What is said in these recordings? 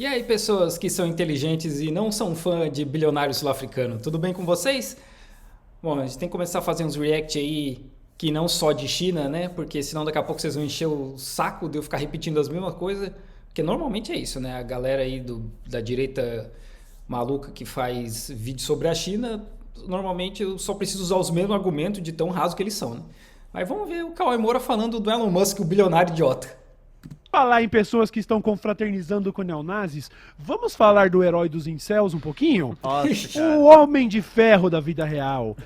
E aí, pessoas que são inteligentes e não são fã de bilionário sul-africano, tudo bem com vocês? Bom, a gente tem que começar a fazer uns react aí que não só de China, né? Porque senão daqui a pouco vocês vão encher o saco de eu ficar repetindo as mesmas coisas. Porque normalmente é isso, né? A galera aí da direita maluca que faz vídeo sobre a China, normalmente eu só preciso usar os mesmos argumentos de tão raso que eles são, né? Mas vamos ver o Cauê Moura falando do Elon Musk, o bilionário idiota. Falar em pessoas que estão confraternizando com neonazis, vamos falar do herói dos incels um pouquinho? Nossa, cara. O homem de ferro da vida real,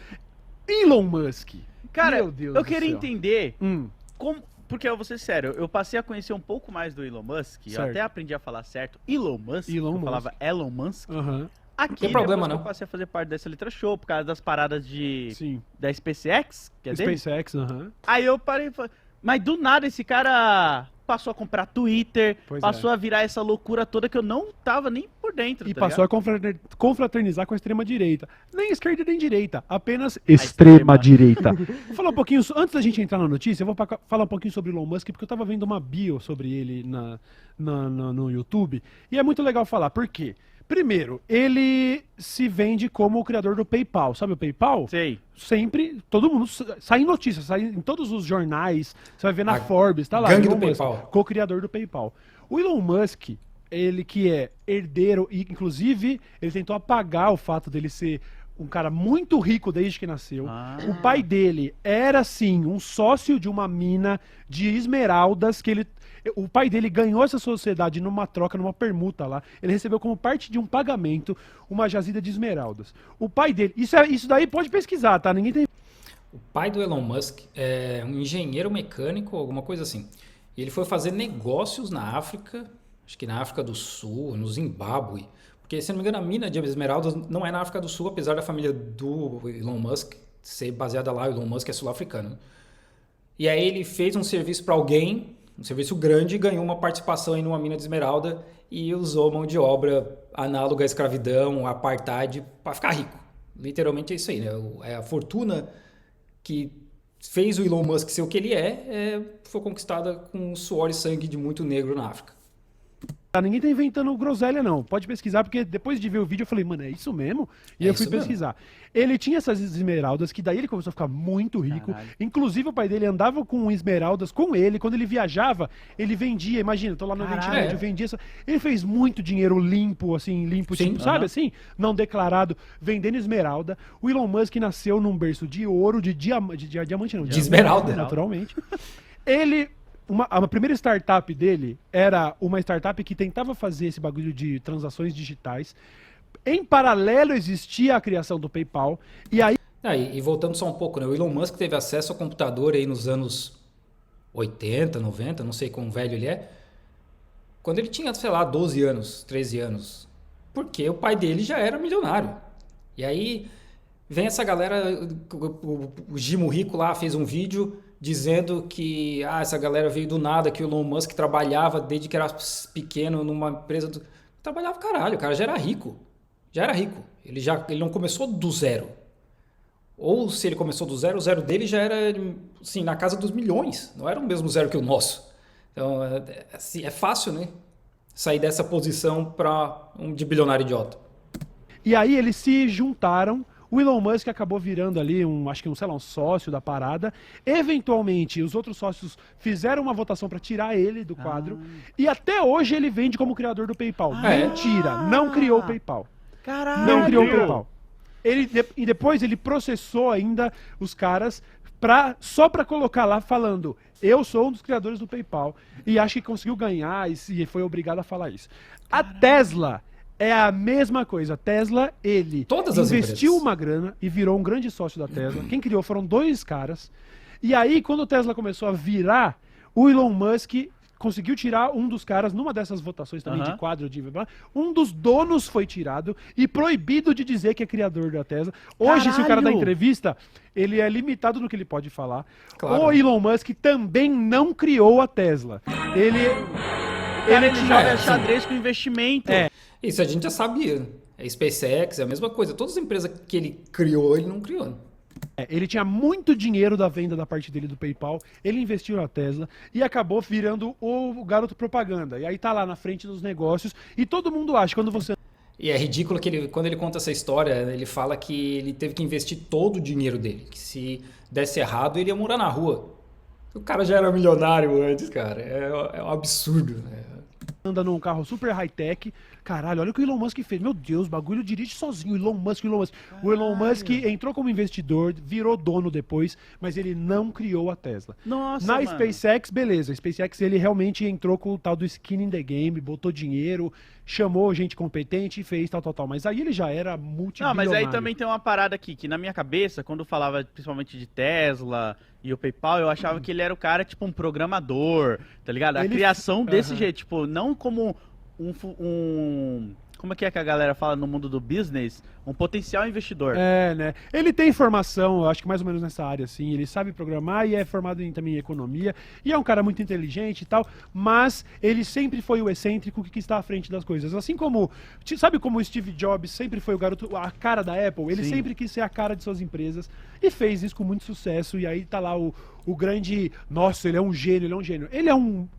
Elon Musk. Cara, Meu Deus eu do queria céu. entender Hum, como. Porque eu vou ser sério, eu passei a conhecer um pouco mais do Elon Musk, eu Certo. até aprendi a falar certo. Elon Musk, Elon eu Musk. falava Elon Musk. aham, Aqui, Tem problema, depois que não. eu passei a fazer parte dessa letra show, por causa das paradas sim. da SpaceX, que é dele. SpaceX, aham. Aí eu parei e falei, mas do nada esse cara passou a comprar Twitter, Pois passou é. a virar essa loucura toda que eu não tava nem por dentro, E tá passou ligado? a confraternizar com a extrema-direita. Nem esquerda nem direita, apenas extrema. extrema-direita. Vou falar um pouquinho, antes da gente entrar na notícia, eu vou falar um pouquinho sobre Elon Musk, porque eu tava vendo uma bio sobre ele no YouTube, e é muito legal falar. Por quê? Primeiro, ele se vende como o criador do PayPal. Sabe o PayPal? Sei. Sempre, todo mundo sai em notícias, sai em todos os jornais, você vai ver na A Forbes, tá lá. gangue Elon do Musk, PayPal. co-criador do PayPal. O Elon Musk, ele que é herdeiro, e inclusive ele tentou apagar o fato dele ser um cara muito rico desde que nasceu. Ah. O pai dele era, sim, um sócio de uma mina de esmeraldas que ele... O pai dele ganhou essa sociedade numa troca, numa permuta lá. Ele recebeu como parte de um pagamento uma jazida de esmeraldas. O pai dele... Isso daí pode pesquisar, tá? Ninguém tem... O pai do Elon Musk é um engenheiro mecânico, alguma coisa assim. E ele foi fazer negócios na África, acho que na África do Sul, no Zimbábue. Porque, se não me engano, a mina de esmeraldas não é na África do Sul, apesar da família do Elon Musk ser baseada lá. O Elon Musk é sul-africano. E aí ele fez um serviço para alguém, um serviço grande, e ganhou uma participação em uma mina de esmeralda e usou mão de obra análoga à escravidão, apartheid, para ficar rico. Literalmente é isso aí, né? É a fortuna que fez o Elon Musk ser o que ele foi conquistada com suor e sangue de muito negro na África. Ninguém tá inventando groselha, não. Pode pesquisar, porque depois de ver o vídeo eu falei, mano, é isso mesmo? E É eu fui isso mesmo. pesquisar. Ele tinha essas esmeraldas, que daí ele começou a ficar muito rico. Caralho. Inclusive, o pai dele andava com esmeraldas com ele. Quando ele viajava, ele vendia. Imagina, tô lá no Oriente Caralho. Médio, vendia. Ele fez muito dinheiro limpo, assim, limpo, Sim, tipo, sabe aham. assim? Não declarado, vendendo esmeralda. O Elon Musk nasceu num berço de ouro, de diamante, não, De esmeralda. naturalmente. Ele... A primeira startup dele era uma startup que tentava fazer esse bagulho de transações digitais. Em paralelo existia a criação do PayPal. E aí E voltando só um pouco, né? O Elon Musk teve acesso ao computador aí nos anos 80, 90, não sei quão velho ele é, quando ele tinha, sei lá, 12 anos, 13 anos. Porque o pai dele já era milionário. E aí vem essa galera, o Gimo Rico lá fez um vídeo dizendo que essa galera veio do nada, que o Elon Musk trabalhava desde que era pequeno numa empresa... Trabalhava caralho, o cara já era rico. Já era rico. Ele não começou do zero. Ou se ele começou do zero, o zero dele já era assim, na casa dos milhões. Não era o mesmo zero que o nosso. Então assim, é fácil, né? Sair dessa posição para de bilionário idiota. eles se juntaram. O Elon Musk acabou virando ali acho que sei lá, um sócio da parada. Eventualmente, os outros sócios fizeram uma votação para tirar ele do quadro. E até hoje ele vende como criador do PayPal. Mentira, não criou o PayPal. Caralho. Não criou o PayPal. E depois ele processou ainda os caras só pra colocar lá falando, eu sou um dos criadores do PayPal. E acho que conseguiu ganhar e foi obrigado a falar isso. A Tesla é a mesma coisa. A Tesla, ele Todas as investiu empresas. uma grana e virou um grande sócio da Tesla. Quem criou foram dois caras. E aí, quando o Tesla começou a virar, o Elon Musk conseguiu tirar um dos caras, numa dessas votações também de quadro, um dos donos foi tirado e proibido de dizer que é criador da Tesla. Hoje, se o cara dá Caralho! entrevista, ele é limitado no que ele pode falar. Claro. O Elon Musk também não criou a Tesla. Ele Joga xadrez com investimento. É. Isso a gente já sabia. É SpaceX, é a mesma coisa. Todas as empresas que ele criou, ele não criou. Ele tinha muito dinheiro da venda da parte dele do PayPal, ele investiu na Tesla e acabou virando o garoto propaganda. E aí tá lá na frente dos negócios e todo mundo acha, quando você... E é ridículo que quando ele conta essa história, ele fala que ele teve que investir todo o dinheiro dele, que se desse errado ele ia morar na rua. O cara já era milionário antes, cara. É um absurdo, né? Anda num carro super high-tech. Caralho, olha o que o Elon Musk fez. Meu Deus, o bagulho dirige sozinho. Elon Musk. O Elon Musk entrou como investidor, virou dono depois, mas ele não criou a Tesla. Nossa, Na mano. SpaceX, beleza. A SpaceX, ele realmente entrou com o tal do skin in the game, botou dinheiro, chamou gente competente e fez tal. Mas aí ele já era Não, multibilionário. mas aí também tem uma parada aqui, que na minha cabeça, quando eu falava principalmente de Tesla e o PayPal, eu achava que ele era o cara, tipo, um programador, tá ligado? A Ele- criação desse jeito, tipo, não como como é que a galera fala no mundo do business? Um potencial investidor. É, né? Ele tem formação, eu acho que mais ou menos nessa área, assim. Ele sabe programar e é formado também em economia. E é um cara muito inteligente e tal, mas ele sempre foi o excêntrico que está à frente das coisas. Assim como, sabe como o Steve Jobs sempre foi o garoto, a cara da Apple? Ele Sim. sempre quis ser a cara de suas empresas e fez isso com muito sucesso. E aí tá lá o grande, nossa, ele é um gênio, ele é um gênio.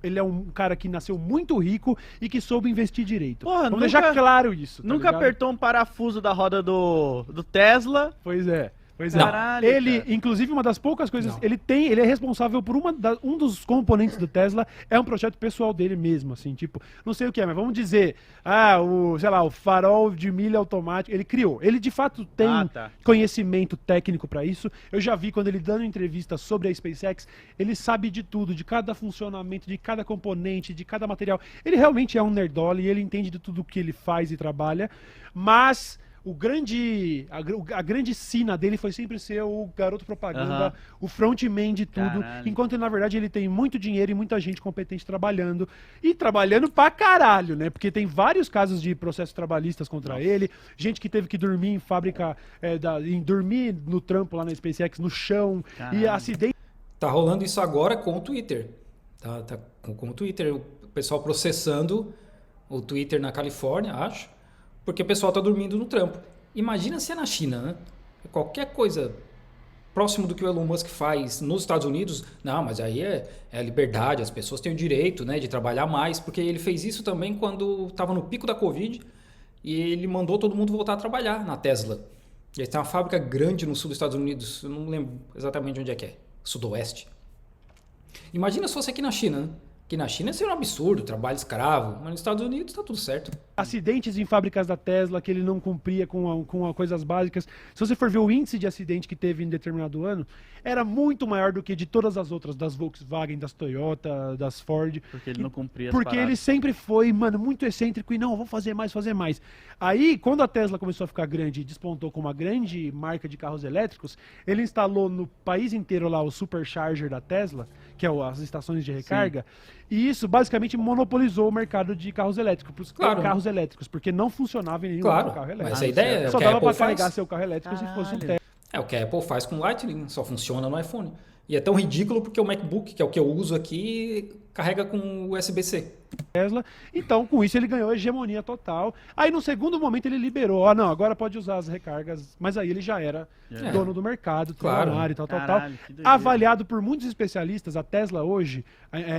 Ele é um cara que nasceu muito rico e que soube investir direito. Porra, Vamos deixar claro isso. tá Nunca ligado? apertou um parafuso da roda do Tesla. Pois é. Pois é. Caralho, Ele, cara. inclusive, uma das poucas coisas. Não. Ele é responsável por um dos componentes do Tesla, é um projeto pessoal dele mesmo, assim, tipo, não sei o que é, mas vamos dizer, o farol de milha automático, ele criou. Ele de fato tem Tá. conhecimento técnico pra isso. Eu já vi quando ele dando entrevista sobre a SpaceX, ele sabe de tudo, de cada funcionamento, de cada componente, de cada material. Ele realmente é um nerdola e ele entende de tudo que ele faz e trabalha, mas a grande sina dele foi sempre ser o garoto propaganda, o frontman de tudo, Caralho. enquanto na verdade ele tem muito dinheiro e muita gente competente trabalhando, e trabalhando pra caralho, né? Porque tem vários casos de processos trabalhistas contra ele, gente que teve que dormir em fábrica, dormir no trampo lá na SpaceX, no chão, e Caralho. acidente. Tá rolando isso agora com o Twitter. Tá com o Twitter, o pessoal processando o Twitter na Califórnia, acho, porque o pessoal tá dormindo no trampo. Imagina se é na China, né? Qualquer coisa próximo do que o Elon Musk faz nos Estados Unidos, não, mas aí é a liberdade, as pessoas têm o direito, né, de trabalhar mais, porque ele fez isso também quando estava no pico da Covid e ele mandou todo mundo voltar a trabalhar na Tesla. Ele tem uma fábrica grande no sul dos Estados Unidos, eu não lembro exatamente onde é que é, sudoeste. Imagina se fosse aqui na China, né? Aqui na China seria um absurdo, trabalho escravo, mas nos Estados Unidos tá tudo certo. Acidentes em fábricas da Tesla que ele não cumpria com coisas básicas. Se você for ver o índice de acidente que teve em determinado ano, era muito maior do que de todas as outras, das Volkswagen, das Toyota, das Ford. Porque ele não cumpria as Porque ele paradas. sempre foi, mano, muito excêntrico e não, vou fazer mais, fazer mais. Aí, quando a Tesla começou a ficar grande e despontou com uma grande marca de carros elétricos, ele instalou no país inteiro lá o Supercharger da Tesla, que é as estações de recarga, e isso basicamente monopolizou o mercado de carros elétricos, Claro. carros elétricos, porque não funcionava em nenhum Claro, outro carro elétrico. mas a ideia é Só o que a dava Apple pra carregar faz. seu carro elétrico se fosse um Caralho. Tesla. É o que a Apple faz com o Lightning, só funciona no iPhone. E é tão ridículo porque o MacBook, que é o que eu uso aqui, carrega com USB-C. Então, com isso, ele ganhou a hegemonia total. Aí, no segundo momento, ele liberou. Não, agora pode usar as recargas. Mas aí ele já era É. dono do mercado, Claro. trilionário e tal. Caralho, que doideira. Avaliado por muitos especialistas, a Tesla hoje,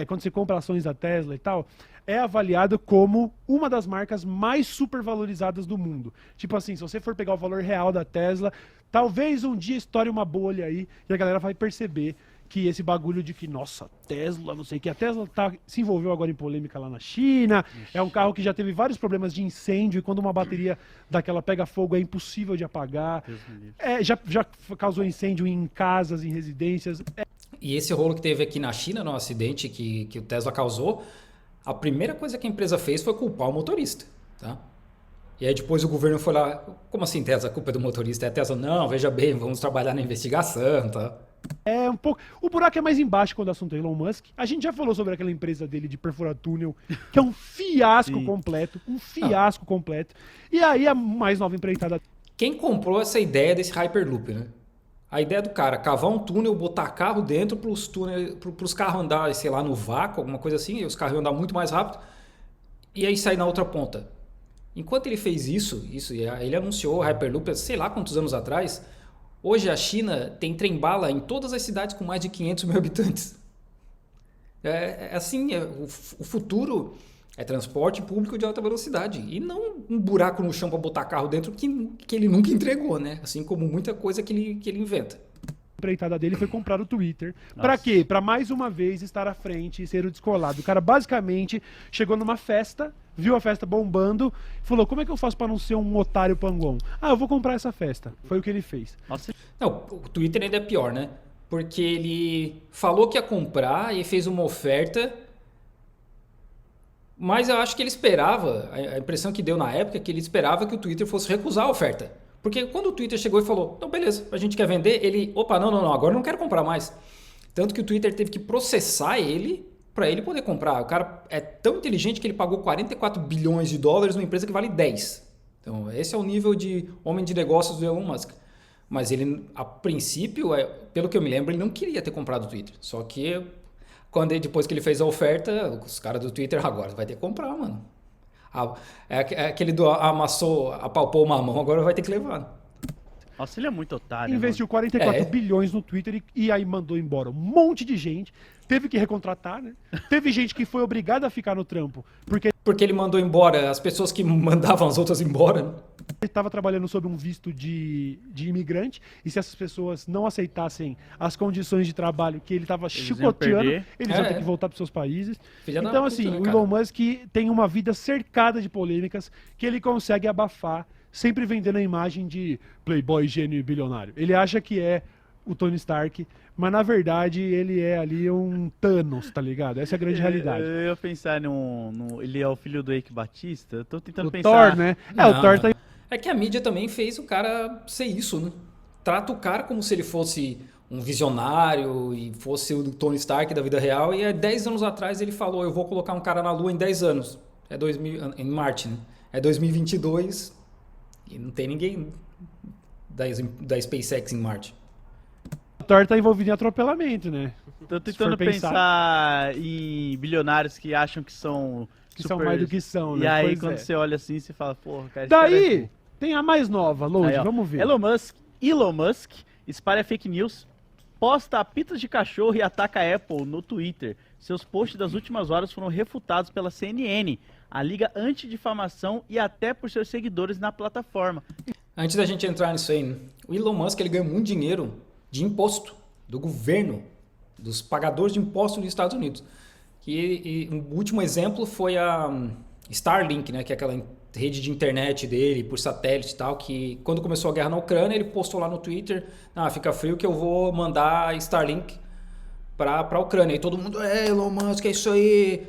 quando você compra ações da Tesla e tal, é avaliado como uma das marcas mais supervalorizadas do mundo. Tipo assim, se você for pegar o valor real da Tesla, talvez um dia estoure uma bolha aí e a galera vai perceber que esse bagulho de que, nossa, Tesla, não sei o que, a Tesla se envolveu agora em polêmica lá na China, é um carro que já teve vários problemas de incêndio e quando uma bateria daquela pega fogo é impossível de apagar. Deus me livre. Já causou incêndio em casas, em residências. E esse rolo que teve aqui na China, no acidente que o Tesla causou, a primeira coisa que a empresa fez foi culpar o motorista, tá? E aí depois o governo foi lá, como assim, Tesla, a culpa é do motorista? É a Tesla, não, veja bem, vamos trabalhar na investigação, tá? É um pouco. O buraco é mais embaixo quando o assunto é Elon Musk. A gente já falou sobre aquela empresa dele de perfurar túnel, que é um fiasco Sim. completo. Um fiasco completo. E aí a mais nova empreitada. Quem comprou essa ideia desse Hyperloop, né? A ideia do cara, cavar um túnel, botar carro dentro para os carros andar, sei lá, no vácuo, alguma coisa assim, e os carros iam andar muito mais rápido, e aí sair na outra ponta. Enquanto ele fez isso, ele anunciou o Hyperloop, sei lá quantos anos atrás, Hoje a China tem trem-bala em todas as cidades com mais de 500 mil habitantes. O futuro é transporte público de alta velocidade e não um buraco no chão para botar carro dentro que ele nunca entregou, né? Assim como muita coisa que ele inventa. A empreitada dele foi comprar o Twitter. Pra quê? Pra mais uma vez estar à frente e ser o descolado. O cara basicamente chegou numa festa, viu a festa bombando, falou, como é que eu faço pra não ser um otário panguão? Ah, eu vou comprar essa festa. Foi o que ele fez. Nossa. Não, o Twitter ainda é pior, né? Porque ele falou que ia comprar e fez uma oferta, mas eu acho que ele esperava, a impressão que deu na época é que ele esperava que o Twitter fosse recusar a oferta. Porque quando o Twitter chegou e falou, não, beleza, a gente quer vender, ele, opa, não, agora eu não quero comprar mais. Tanto que o Twitter teve que processar ele para ele poder comprar. O cara é tão inteligente que ele pagou 44 bilhões de dólares numa empresa que vale 10. Então, esse é o nível de homem de negócios do Elon Musk. Mas ele, a princípio, pelo que eu me lembro, ele não queria ter comprado o Twitter. Só que depois que ele fez a oferta, os caras do Twitter agora vai ter que comprar, mano. É aquele do apalpou uma mão, agora vai ter que levar. Nossa, ele é muito otário. Investiu 44 bilhões no Twitter e aí mandou embora um monte de gente. Teve que recontratar, né? Teve gente que foi obrigada a ficar no trampo. Porque ele mandou embora as pessoas que mandavam as outras embora. Né? Ele estava trabalhando sob um visto de imigrante. E se essas pessoas não aceitassem as condições de trabalho que ele estava chicoteando, eles iam ter que voltar para seus países. Então, assim, o Elon Musk tem uma vida cercada de polêmicas que ele consegue abafar, sempre vendendo a imagem de playboy, gênio e bilionário. Ele acha que é o Tony Stark, mas na verdade ele é ali um Thanos, tá ligado? Essa é a grande realidade. Eu ia pensar ele é o filho do Eike Batista, eu tô tentando pensar... O Thor, né? O Thor tá... É que a mídia também fez o cara ser isso, né? Trata o cara como se ele fosse um visionário e fosse o Tony Stark da vida real, e 10 anos atrás ele falou, eu vou colocar um cara na Lua em 10 anos. Em Marte, né? É 2022 e não tem ninguém da SpaceX em Marte. O Thor tá envolvido em atropelamento, né? Tô tentando pensar em bilionários que acham que são... Que são mais do que são, né? E aí, quando você olha assim, você fala, porra, cara... Daí, tem a mais nova, Load, vamos ver. Elon Musk espalha fake news, posta apitos de cachorro e ataca a Apple no Twitter. Seus posts das últimas horas foram refutados pela CNN, a Liga Antidifamação e até por seus seguidores na plataforma. Antes da gente entrar nisso aí, o Elon Musk ele ganha muito dinheiro de imposto do governo, dos pagadores de imposto dos Estados Unidos. E o último exemplo foi a Starlink, né, que é aquela rede de internet dele por satélite e tal, que quando começou a guerra na Ucrânia, ele postou lá no Twitter, fica frio que eu vou mandar Starlink para a Ucrânia. E todo mundo, Elon Musk, é isso aí,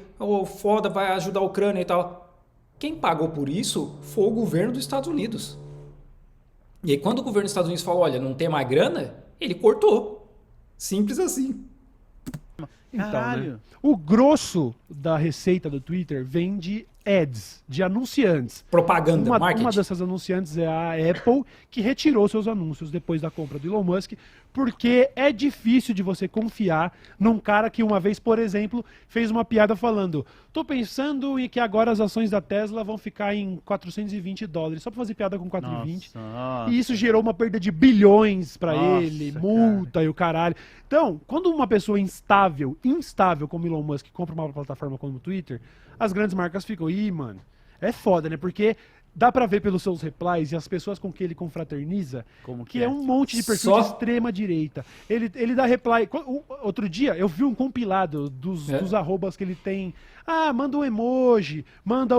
foda, vai ajudar a Ucrânia e tal. Quem pagou por isso foi o governo dos Estados Unidos. E aí quando o governo dos Estados Unidos falou, olha, não tem mais grana, ele cortou. Simples assim. Então, né? O grosso da receita do Twitter vem de ads, de anunciantes. Propaganda, marketing. Uma dessas anunciantes é a Apple, que retirou seus anúncios depois da compra do Elon Musk, porque é difícil de você confiar num cara que uma vez, por exemplo, fez uma piada falando, tô pensando em que agora as ações da Tesla vão ficar em $420, só pra fazer piada com 420. E isso gerou uma perda de bilhões pra ele, multa e o caralho. Então, quando uma pessoa instável como Elon Musk compra uma plataforma como o Twitter, as grandes marcas ficam, mano, é foda, né? Porque dá pra ver pelos seus replies e as pessoas com que ele confraterniza que é um monte de perfil de extrema direita. Ele dá reply. Outro dia eu vi um compilado dos arrobas que ele tem. Manda um emoji, manda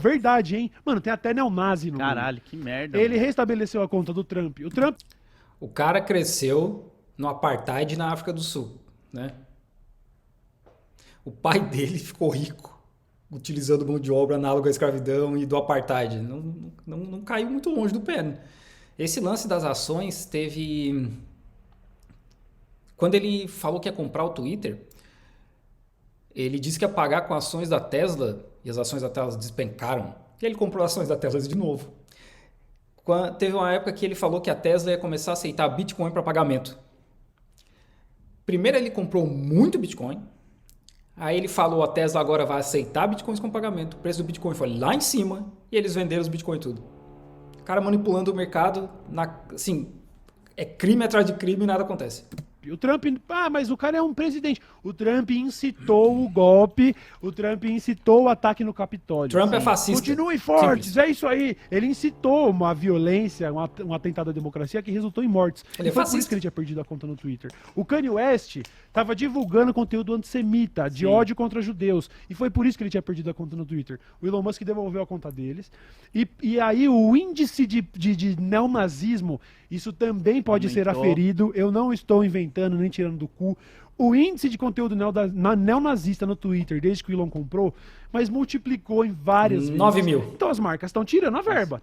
verdade, hein? Mano, tem até neonazi no Caralho, que merda. Ele restabeleceu a conta do Trump. O cara cresceu no apartheid na África do Sul, né? O pai dele ficou rico utilizando mão de obra análoga à escravidão e do apartheid. Não caiu muito longe do pé. Né? Esse lance das ações teve... Quando ele falou que ia comprar o Twitter, ele disse que ia pagar com ações da Tesla e as ações da Tesla despencaram. E ele comprou ações da Tesla de novo. Teve uma época que ele falou que a Tesla ia começar a aceitar Bitcoin para pagamento. Primeiro ele comprou muito Bitcoin. Aí ele falou, a Tesla agora vai aceitar bitcoins com pagamento. O preço do Bitcoin foi lá em cima e eles venderam os Bitcoin tudo. O cara manipulando o mercado, assim, É crime atrás de crime e nada acontece. O Trump, mas o cara é um presidente. O Trump incitou o golpe, o Trump incitou o ataque no Capitólio. Trump é fascista. Continuem fortes, Simples. é isso aí. Ele incitou uma violência, um atentado à democracia que resultou em mortes. Ele é foi por fascista. isso que ele tinha perdido a conta no Twitter. O Kanye West estava divulgando conteúdo antissemita, de ódio contra judeus. E foi por isso que ele tinha perdido a conta no Twitter. O Elon Musk devolveu a conta deles. E aí o índice de neonazismo, isso também pode ser aferido. Eu não estou inventando nem tirando do cu. O índice de conteúdo neonazista no Twitter, desde que o Elon comprou, mas multiplicou em várias vezes. 9 mil. Então as marcas estão tirando a verba,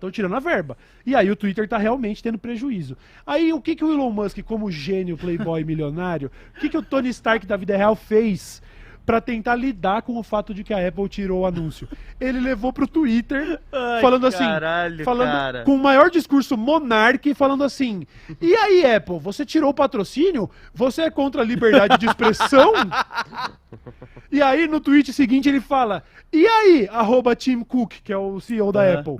E aí o Twitter está realmente tendo prejuízo. Aí o que o Elon Musk, como gênio, playboy, milionário, o que o Tony Stark da vida real fez para tentar lidar com o fato de que a Apple tirou o anúncio? Ele levou pro Twitter, falando assim, com o maior discurso monarque, falando assim: e aí, Apple, você tirou o patrocínio? Você é contra a liberdade de expressão? E aí, no tweet seguinte, ele fala: e aí, @Tim Cook, que é o CEO da Apple?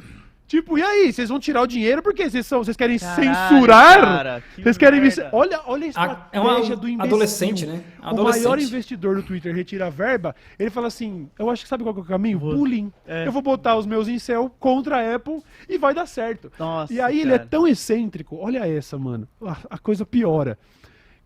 Tipo, e aí, vocês vão tirar o dinheiro porque vocês querem censurar? Cara, vocês querem olha a estratégia do imbecil. Adolescente, né? O maior investidor do Twitter retira a verba, ele fala assim, eu acho que sabe qual que é o caminho? Bullying. Eu vou botar os meus incel contra a Apple e vai dar certo. Nossa, e aí ele é tão excêntrico, olha essa, mano, a coisa piora.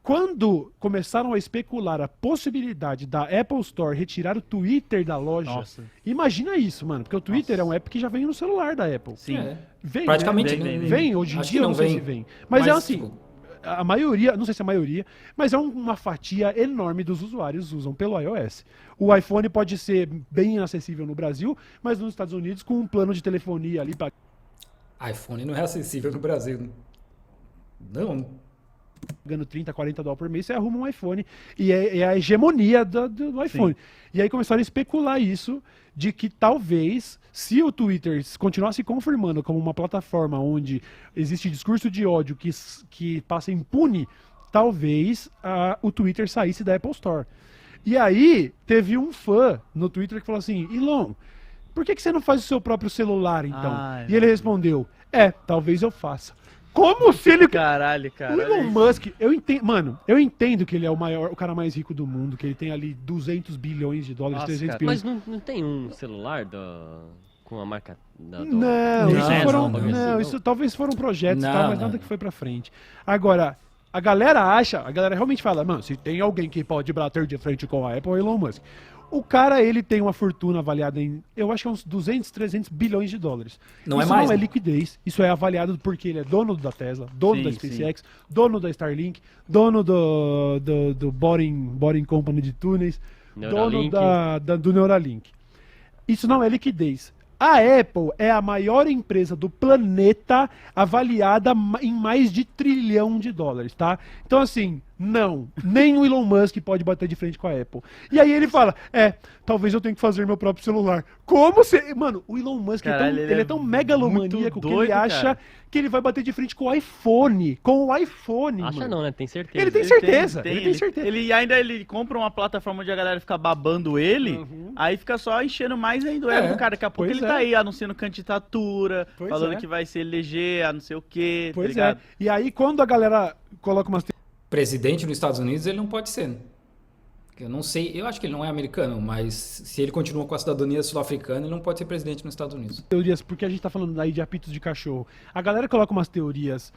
Quando começaram a especular a possibilidade da Apple Store retirar o Twitter da loja, imagina isso, mano, porque o Twitter é um app que já vem no celular da Apple. Sim. Vem, praticamente, né? né? Vem, hoje em Acho dia que não não sei vem. se vem. Mas é assim, tipo, a maioria, não sei se é a maioria, mas é uma fatia enorme dos usuários usam pelo iOS. O iPhone pode ser bem inacessível no Brasil, mas nos Estados Unidos com um plano de telefonia ali para iPhone não é acessível no Brasil. Não. Pagando 30, 40 dólares por mês, você arruma um iPhone. E é a hegemonia do iPhone. Sim. E aí começaram a especular isso, de que talvez, se o Twitter continuasse confirmando como uma plataforma onde existe discurso de ódio que passa impune, talvez o Twitter saísse da Apple Store. E aí teve um fã no Twitter que falou assim: Elon, por que você não faz o seu próprio celular, então? E ele respondeu: talvez eu faça. Como se ele... Caralho. O Elon Musk, eu entendo que ele é o cara mais rico do mundo, que ele tem ali 200 bilhões de dólares, 300 bilhões. Mas não tem um celular com a marca isso talvez foram projetos e tal, mas nada que foi pra frente. Agora, a galera realmente fala, mano, se tem alguém que pode bater de frente com a Apple, é o Elon Musk. O cara, ele tem uma fortuna avaliada em, eu acho que é uns 200, 300 bilhões de dólares. Não isso é mais, não é né? liquidez, isso é avaliado porque ele é dono da Tesla, dono da SpaceX, dono da Starlink, dono do Boring Company de túneis, Neuralink. dono do Neuralink. Isso não é liquidez. A Apple é a maior empresa do planeta avaliada em mais de $1 trilhão, tá? Então, assim, não. Nem o Elon Musk pode bater de frente com a Apple. E aí ele fala, talvez eu tenha que fazer meu próprio celular. Como se... Mano, o Elon Musk ele é tão megalomaníaco que ele acha que ele vai bater de frente com o iPhone. Com o iPhone, Acha mano. não, né? Tem certeza. Ele tem certeza. Ele tem certeza. Ele compra uma plataforma onde a galera fica babando ele, aí fica só enchendo mais ainda o ego do cara. Daqui a pouco ele tá aí anunciando candidatura, falando que vai se eleger, não sei o quê. Pois é. E aí quando a galera coloca umas... Presidente nos Estados Unidos, ele não pode ser. Eu não sei, eu acho que ele não é americano, mas se ele continua com a cidadania sul-africana, ele não pode ser presidente nos Estados Unidos. Teorias, porque a gente tá falando aí de apitos de cachorro. A galera coloca umas teorias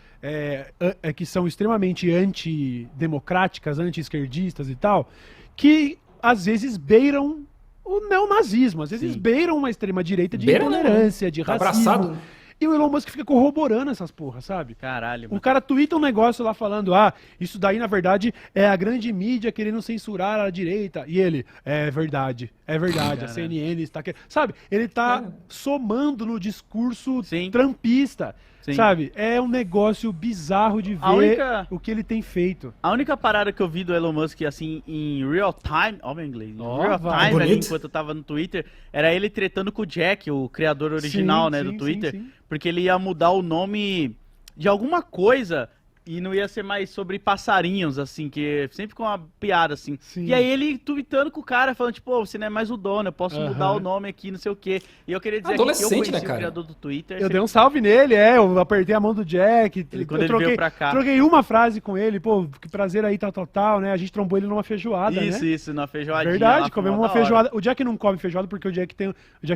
que são extremamente antidemocráticas, anti-esquerdistas e tal, que às vezes beiram o neonazismo, às vezes beiram uma extrema-direita de intolerância, de racismo. Abraçado. E o Elon Musk fica corroborando essas porras, sabe? Caralho, mano. O cara twitta um negócio lá falando, isso daí na verdade é a grande mídia querendo censurar a direita. E ele, é verdade, a CNN está querendo... Sabe? Ele tá somando no discurso trumpista. Sim. Sabe? É um negócio bizarro de ver o que ele tem feito. A única parada que eu vi do Elon Musk, assim, em real time, ó meu inglês, real time, ali, enquanto eu tava no Twitter, era ele tretando com o Jack, o criador original, do Twitter, porque ele ia mudar o nome de alguma coisa E não ia ser mais sobre passarinhos, assim, que sempre com uma piada, assim. Sim. E aí ele tweetando com o cara, falando, tipo, você não é mais o dono, eu posso mudar o nome aqui, não sei o quê. E eu queria dizer aqui que eu Adolescente, conheci né, o cara? criador do Twitter. Eu dei um salve nele, eu apertei a mão do Jack. Quando ele veio pra cá. Troquei uma frase com ele, pô, que prazer aí, tal, né? A gente trombou ele numa feijoada, né? Isso, numa feijoadinha. Verdade, lá, comemos foi uma mó da hora. feijoada. O Jack não come feijoada porque o Jack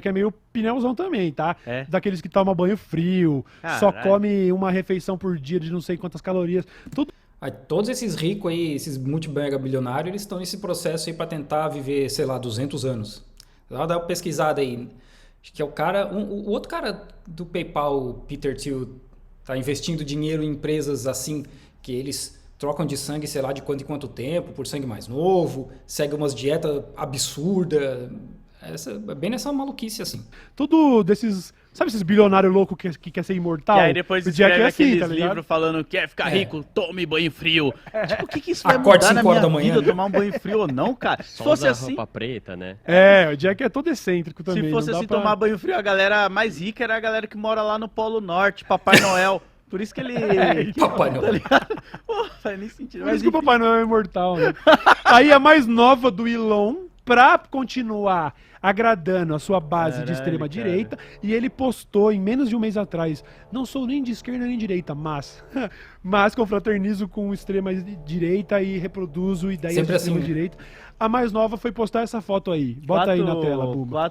é meio pneuzão também, tá? É? Daqueles que toma banho frio, só Caralho. come uma refeição por dia de não sei quantas calorias. Tudo Aí, todos esses ricos aí, esses multimega bilionários, eles estão nesse processo aí para tentar viver, sei lá, 200 anos. Dá uma pesquisada aí. Acho que é o cara... o outro cara do PayPal, o Peter Thiel, tá investindo dinheiro em empresas assim, que eles trocam de sangue, sei lá, de quanto em quanto tempo, por sangue mais novo, seguem umas dietas absurdas. É bem nessa maluquice, assim. tudo desses... Sabe esses bilionários loucos que quer ser imortal? E aí depois O Jack escreve é assim, aqueles tá ligado? livros falando, quer ficar rico, tome banho frio. Tipo, o que isso vai Acorde mudar na 5 horas minha da manhã, vida, né? tomar um banho frio ou não, cara? Se Só fosse usa assim... roupa preta, né? O Jack é todo excêntrico também. Se fosse não dá assim, pra- tomar banho frio, a galera mais rica era a galera que mora lá no Polo Norte, Papai Noel. Por isso que ele... Papai Tá Noel. ligado? Pô, faz nem sentido. Por Mas isso que o Papai Noel é imortal, né? Aí a mais nova do Elon, pra continuar agradando a sua base de Caralho, extrema direita, e ele postou em menos de um mês atrás, não sou nem de esquerda nem de direita, mas confraternizo com extrema direita e reproduzo ideias Sempre de extrema assim, né? direita. A mais nova foi postar essa foto aí. Bota aí na tela, Buma.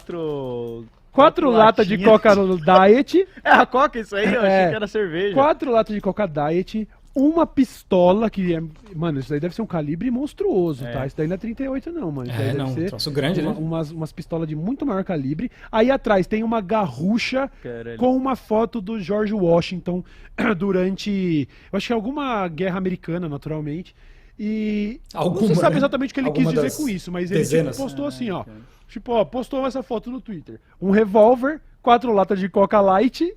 Quatro Latas de latinhas. Coca Diet, É a Coca isso aí? Eu achei É. que era cerveja. 4 latas de Coca Diet, uma pistola que é... Mano, isso daí deve ser um calibre monstruoso, tá? Isso daí não é 38 não, mano. Isso daí deve Não, ser troço grande, né? umas pistolas de muito maior calibre. Aí atrás tem uma garrucha Caralho. com uma foto do George Washington durante... Eu acho que é alguma guerra americana, naturalmente. E Alguma, não se sabe né? exatamente o que ele Alguma quis dizer das com isso, mas ele tipo, dezenas. postou assim, ó. Tipo, ó, postou essa foto no Twitter. Um revólver, 4 latas de Coca Light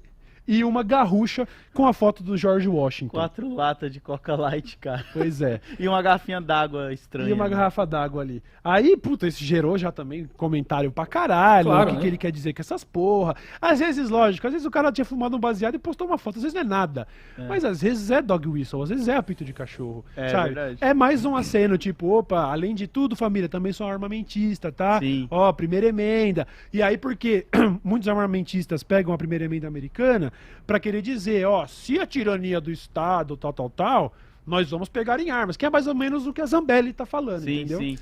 e uma garrucha com a foto do George Washington. 4 latas de Coca Light, cara. Pois é. E uma garrafinha d'água estranha. E uma né? garrafa d'água ali. Aí, puta, isso gerou já também comentário pra caralho. Claro, o que, né? que ele quer dizer com essas porra. Às vezes, lógico, às vezes o cara tinha fumado um baseado e postou uma foto. Às vezes não é nada. Mas às vezes é dog whistle, às vezes é apito de cachorro. É sabe? verdade. É mais um aceno, tipo, opa, além de tudo, família, também sou armamentista, tá? Sim. Ó, primeira emenda. E aí, porque muitos armamentistas pegam a primeira emenda americana pra querer dizer, ó, se a tirania do Estado, tal, nós vamos pegar em armas, que é mais ou menos o que a Zambelli tá falando, Sim, entendeu? sim.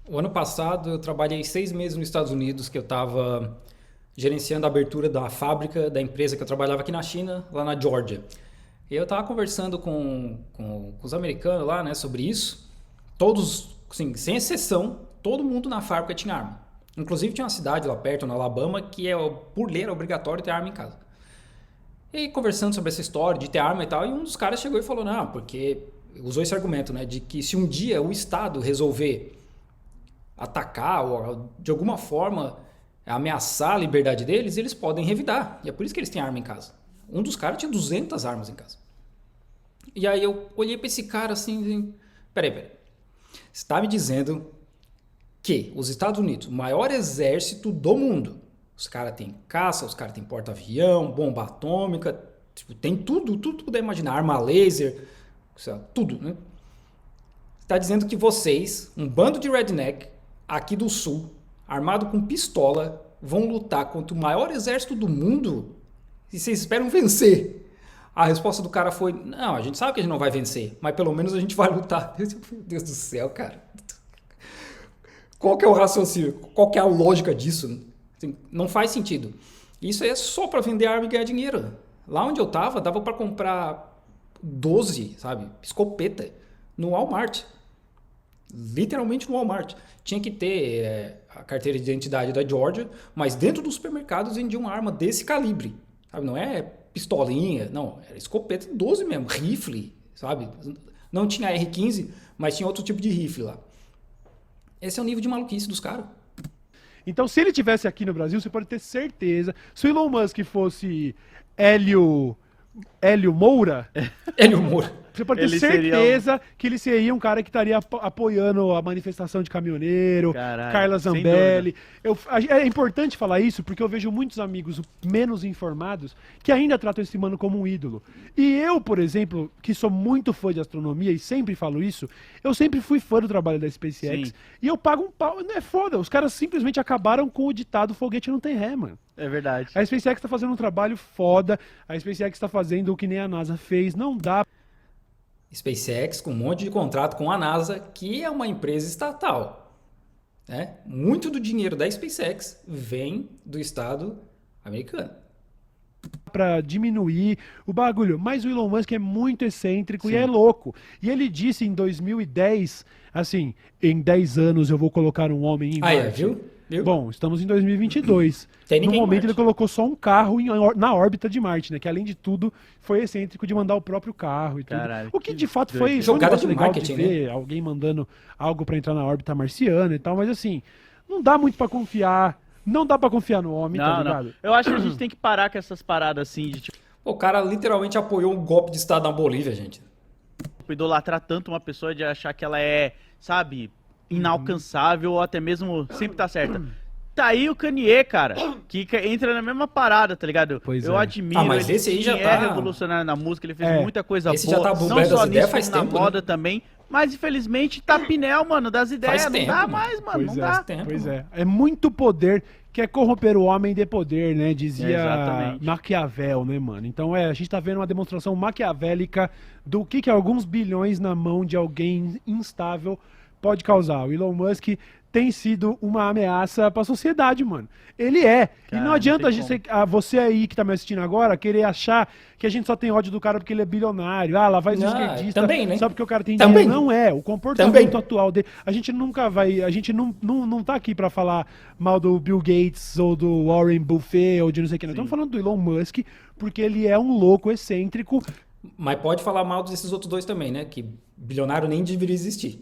O ano passado eu trabalhei 6 meses nos Estados Unidos, que eu estava gerenciando a abertura da fábrica da empresa que eu trabalhava aqui na China, lá na Georgia. E eu estava conversando com os americanos lá, né, sobre isso. Todos, assim, sem exceção, todo mundo na fábrica tinha arma. Inclusive tinha uma cidade lá perto, na Alabama, que por lei era obrigatório ter arma em casa. E aí, conversando sobre essa história de ter arma e tal, e um dos caras chegou e falou, não, porque usou esse argumento, né, de que se um dia o Estado resolver atacar ou de alguma forma ameaçar a liberdade deles, eles podem revidar. E é por isso que eles têm arma em casa. Um dos caras tinha 200 armas em casa. E aí eu olhei para esse cara assim, peraí. Você está me dizendo que os Estados Unidos, o maior exército do mundo, os caras têm caça, os caras têm porta-avião, bomba atômica, tipo, tem tudo que puder imaginar, arma laser, sei lá, tudo, né? Está dizendo que vocês, um bando de redneck aqui do sul, armado com pistola, vão lutar contra o maior exército do mundo e vocês esperam vencer. A resposta do cara foi, não, a gente sabe que a gente não vai vencer, mas pelo menos a gente vai lutar. Meu Deus do céu, cara. Qual que é o raciocínio? Qual que é a lógica disso? Assim, não faz sentido. Isso é só para vender arma e ganhar dinheiro. Lá onde eu tava, dava para comprar 12, sabe, escopeta no Walmart. Literalmente no Walmart. Tinha que ter a carteira de identidade da Georgia, mas dentro dos supermercados vendiam uma arma desse calibre. Sabe? Não é pistolinha, não. Era escopeta 12 mesmo, rifle, sabe? Não tinha R15, mas tinha outro tipo de rifle lá. Esse é o nível de maluquice dos caras. Então, se ele tivesse aqui no Brasil, você pode ter certeza. Se o Elon Musk fosse Hélio Moura, Hélio Moura. Você pode ter Ele seria certeza que ele seria um cara que estaria apoiando a manifestação de caminhoneiro, Caralho, Carla sem Zambelli. É importante falar isso porque eu vejo muitos amigos menos informados que ainda tratam esse mano como um ídolo. E eu, por exemplo, que sou muito fã de astronomia e sempre falo isso, eu sempre fui fã do trabalho da SpaceX Sim. e eu pago um pau. Não é foda, os caras simplesmente acabaram com o ditado foguete não tem ré, mano. É verdade. A SpaceX tá fazendo um trabalho foda, a SpaceX tá fazendo o que nem a NASA fez, não dá. SpaceX com um monte de contrato com a NASA, que é uma empresa estatal. Né? Muito do dinheiro da SpaceX vem do Estado americano. Pra diminuir o bagulho, mas o Elon Musk é muito excêntrico Sim. e é louco. E ele disse em 2010, assim, em 10 anos eu vou colocar um homem em Marte. Viu? Bom, estamos em 2022. Tem No ninguém em momento Marte. ele colocou só um carro na órbita de Marte, né? Que além de tudo foi excêntrico de mandar o próprio carro e tudo. Caralho, O que que de fato doideira. foi um Jogada negócio de legal marketing, de ver alguém mandando algo pra entrar na órbita marciana e tal, mas assim, não dá muito pra confiar. Não dá pra confiar no homem, tá Não, ligado? não. Eu acho que a gente tem que parar com essas paradas assim de tipo, O cara literalmente apoiou um golpe de Estado na Bolívia, gente. idolatrar tanto uma pessoa de achar que ela é, sabe, inalcançável ou até mesmo sempre tá certa. Tá aí o Kanye, cara, que entra na mesma parada, tá ligado? Pois eu é. admiro, Mas ele esse aí sim já é tá- revolucionário na música, ele fez É. muita coisa Esse boa, já tá não bombando só das nisso, ideias faz como na tempo, moda né? também, mas infelizmente tá pinel, mano, das ideias, não tempo, dá mano. mais, mano, Pois não é. dá. Tempo, Pois mano. é. É muito poder, quer corromper o homem de poder, né? Dizia Exatamente. Maquiavel, né, mano? Então a gente tá vendo uma demonstração maquiavélica do que alguns bilhões na mão de alguém instável pode causar. O Elon Musk tem sido uma ameaça pra sociedade, mano. Ele é. Cara, E não não adianta tem você aí que tá me assistindo agora querer achar que a gente só tem ódio do cara porque ele é bilionário. Ah, lá vai os Não, esquerdistas. também, né? Só porque o cara tem Também. dinheiro. Não é. O comportamento Também. atual dele. A gente nunca vai. A gente não tá aqui pra falar mal do Bill Gates ou do Warren Buffett ou de não sei o que. Nós estamos falando do Elon Musk porque ele é um louco excêntrico Mas pode falar mal desses outros dois também, né? Que bilionário nem deveria existir.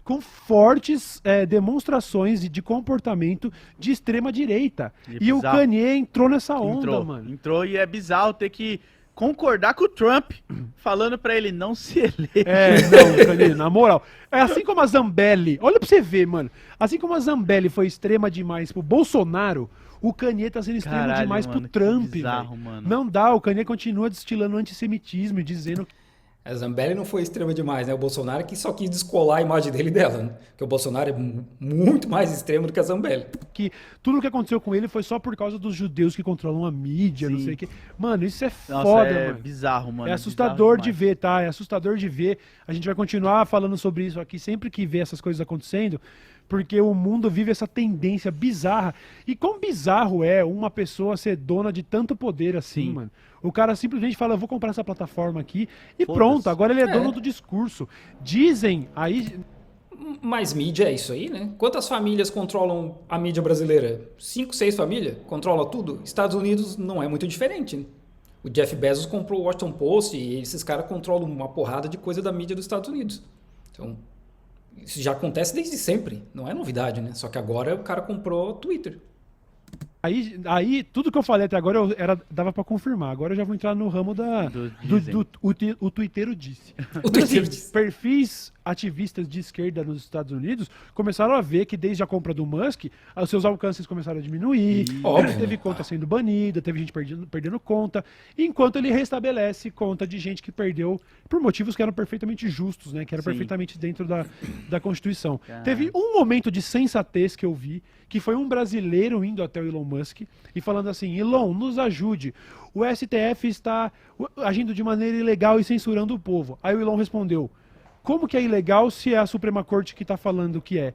com fortes demonstrações de comportamento de extrema direita. E E o bizarro. Kanye entrou nessa onda, Entrou, mano. entrou e é bizarro ter que concordar com o Trump, falando pra ele não se eleger. Não, Kanye, na moral. É assim como a Zambelli. Olha pra você ver, mano. Assim como a Zambelli foi extrema demais pro Bolsonaro, o Kanye tá sendo extremo Caralho, demais mano, pro que Trump, bizarro, velho. mano. Não dá, o Kanye continua destilando antissemitismo e dizendo A Zambelli não foi extrema demais, né? O Bolsonaro que só quis descolar a imagem dele dela, né? Porque o Bolsonaro é muito mais extremo do que a Zambelli. que tudo o que aconteceu com ele foi só por causa dos judeus que controlam a mídia, não Sim. sei o que. Mano, isso é Nossa, foda, é mano. bizarro, mano. É assustador de bizarro ver, tá? É assustador de ver. A gente vai continuar falando sobre isso aqui sempre que vê essas coisas acontecendo, porque o mundo vive essa tendência bizarra. E quão bizarro é uma pessoa ser dona de tanto poder assim, Sim. mano? O cara simplesmente fala, eu vou comprar essa plataforma aqui e Foda-se. pronto, agora ele é dono É. do discurso. Dizem, aí Mas mídia é isso aí, né? Quantas famílias controlam a mídia brasileira? 5, 6 famílias? Controla tudo? Estados Unidos não é muito diferente, né? O Jeff Bezos comprou o Washington Post e esses caras controlam uma porrada de coisa da mídia dos Estados Unidos. Então, isso já acontece desde sempre. Não é novidade, né? Só que agora o cara comprou o Twitter. Aí, tudo que eu falei até agora dava pra confirmar. Agora eu já vou entrar no ramo o Twitter disse. O Twitter disse. Perfis ativistas de esquerda nos Estados Unidos começaram a ver que desde a compra do Musk, os seus alcances começaram a diminuir, Óbvio. teve conta sendo banida, teve gente perdendo conta, enquanto ele restabelece conta de gente que perdeu por motivos que eram perfeitamente justos, né? Que eram Sim. perfeitamente dentro da Constituição. Caralho. Teve um momento de sensatez que eu vi, que foi um brasileiro indo até o Elon Musk e falando assim, Elon, nos ajude, o STF está agindo de maneira ilegal e censurando o povo. Aí o Elon respondeu, como que é ilegal se é a Suprema Corte que está falando que é?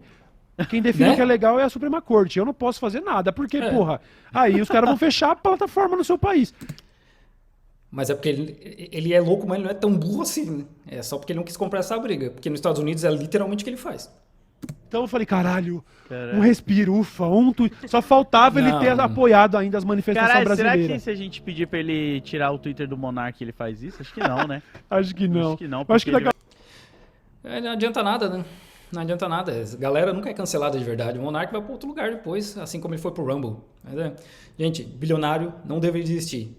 Quem define Né? o que é legal é a Suprema Corte, eu não posso fazer nada, porque, porra, aí os caras vão fechar a plataforma no seu país. Mas é porque ele é louco, mas ele não é tão burro assim, né? É só porque ele não quis comprar essa briga. Porque nos Estados Unidos é literalmente o que ele faz. Então eu falei, caralho, Caralho. um respiro, ufa, só faltava ele Não. ter apoiado ainda as manifestações Caralho, será brasileiras. que se a gente pedir pra ele tirar o Twitter do Monark, ele faz isso? Acho que não, né? Acho que não. Acho que não, Eu acho que porque daqui Não adianta nada, né? Não adianta nada. A galera nunca é cancelada de verdade. O Monark vai para outro lugar depois, assim como ele foi pro Rumble. Mas, gente, bilionário não deveria existir.